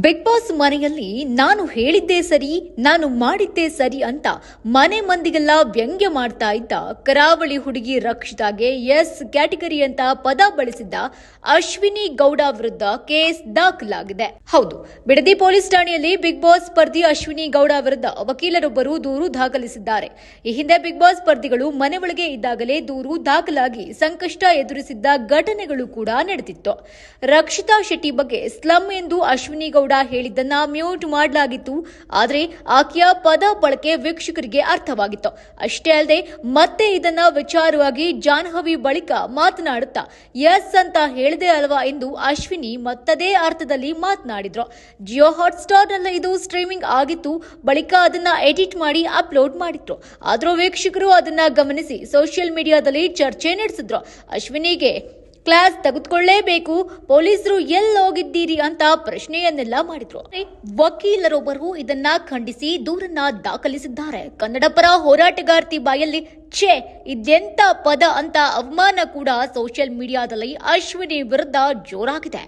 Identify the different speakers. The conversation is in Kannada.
Speaker 1: ಬಿಗ್ ಬಾಸ್ ಮನೆಯಲ್ಲಿ ನಾನು ಹೇಳಿದ್ದೇ ಸರಿ, ನಾನು ಮಾಡಿದ್ದೇ ಸರಿ ಅಂತ ಮನೆ ಮಂದಿಗೆಲ್ಲ ವ್ಯಂಗ್ಯ ಮಾಡ್ತಾ ಇದ್ದ ಕರಾವಳಿ ಹುಡುಗಿ ರಕ್ಷಿತಾಗೆ ಎಸ್ ಕ್ಯಾಟಗರಿ ಅಂತ ಪದ ಬಳಸಿದ್ದ ಅಶ್ವಿನಿ ಗೌಡ ವಿರುದ್ಧ ಕೇಸ್ ದಾಖಲಾಗಿದೆ. ಹೌದು, ಬಿಡದಿ ಪೊಲೀಸ್ ಠಾಣೆಯಲ್ಲಿ ಬಿಗ್ ಬಾಸ್ ಸ್ಪರ್ಧಿ ಅಶ್ವಿನಿ ಗೌಡ ವಿರುದ್ಧ ವಕೀಲರೊಬ್ಬರು ದೂರು ದಾಖಲಿಸಿದ್ದಾರೆ. ಈ ಹಿಂದೆ ಬಿಗ್ ಬಾಸ್ ಸ್ಪರ್ಧಿಗಳು ಮನೆ ಒಳಗೆ ಇದ್ದಾಗಲೇ ದೂರು ದಾಖಲಾಗಿ ಸಂಕಷ್ಟ ಎದುರಿಸಿದ್ದ ಘಟನೆಗಳು ಕೂಡ ನಡೆದಿತ್ತು. ರಕ್ಷಿತಾ ಶೆಟ್ಟಿ ಬಗ್ಗೆ ಸ್ಲಮ್ ಎಂದು ಅಶ್ವಿನಿ ಗೌಡ ಹೇಳಿದ್ದನ್ನ ಮ್ಯೂಟ್ ಮಾಡಲಾಗಿತ್ತು. ಆದರೆ ಆಕೆಯ ಪದ ಬಳಕೆ ವೀಕ್ಷಕರಿಗೆ ಅರ್ಥವಾಗಿತ್ತು. ಅಷ್ಟೇ ಅಲ್ಲದೆ ಮತ್ತೆ ಇದನ್ನ ವಿಚಾರವಾಗಿ ಜಾಹ್ನವಿ ಬಳಿಕ ಮಾತನಾಡುತ್ತಾ ಎಸ್ ಅಂತ ಹೇಳಿದೆ ಅಲ್ವಾ ಎಂದು ಅಶ್ವಿನಿ ಮತ್ತದೇ ಅರ್ಥದಲ್ಲಿ ಮಾತನಾಡಿದ್ರು. ಜಿಯೋ ಹಾಟ್ಸ್ಟಾರ್ ನಲ್ಲಿ ಇದು ಸ್ಟ್ರೀಮಿಂಗ್ ಆಗಿತ್ತು. ಬಳಿಕ ಅದನ್ನ ಎಡಿಟ್ ಮಾಡಿ ಅಪ್ಲೋಡ್ ಮಾಡಿದ್ರು. ಆದರೂ ವೀಕ್ಷಕರು ಅದನ್ನ ಗಮನಿಸಿ ಸೋಷಿಯಲ್ ಮೀಡಿಯಾದಲ್ಲಿ ಚರ್ಚೆ ನಡೆಸಿದ್ರು. ಅಶ್ವಿನಿಗೆ ಕ್ಲಾಸ್ ತೆಗೆದುಕೊಳ್ಳಲೇಬೇಕು, ಪೊಲೀಸರು ಎಲ್ಲೋಗಿದ್ದೀರಿ ಅಂತ ಪ್ರಶ್ನೆಯನ್ನೆಲ್ಲ ಮಾಡಿದ್ರು. ವಕೀಲರೊಬ್ಬರು ಇದನ್ನ ಖಂಡಿಸಿ ದೂರನ್ನ ದಾಖಲಿಸಿದ್ದಾರೆ. ಕನ್ನಡ ಪರ ಹೋರಾಟಗಾರ್ತಿ ಬಾಯಲ್ಲಿ ಛೇ ಇದೆಂತ ಪದ ಅಂತ ಅವಮಾನ ಕೂಡ ಸೋಷಿಯಲ್ ಮೀಡಿಯಾದಲ್ಲಿ ಅಶ್ವಿನಿ ವಿರುದ್ಧ ಜೋರಾಗಿದೆ.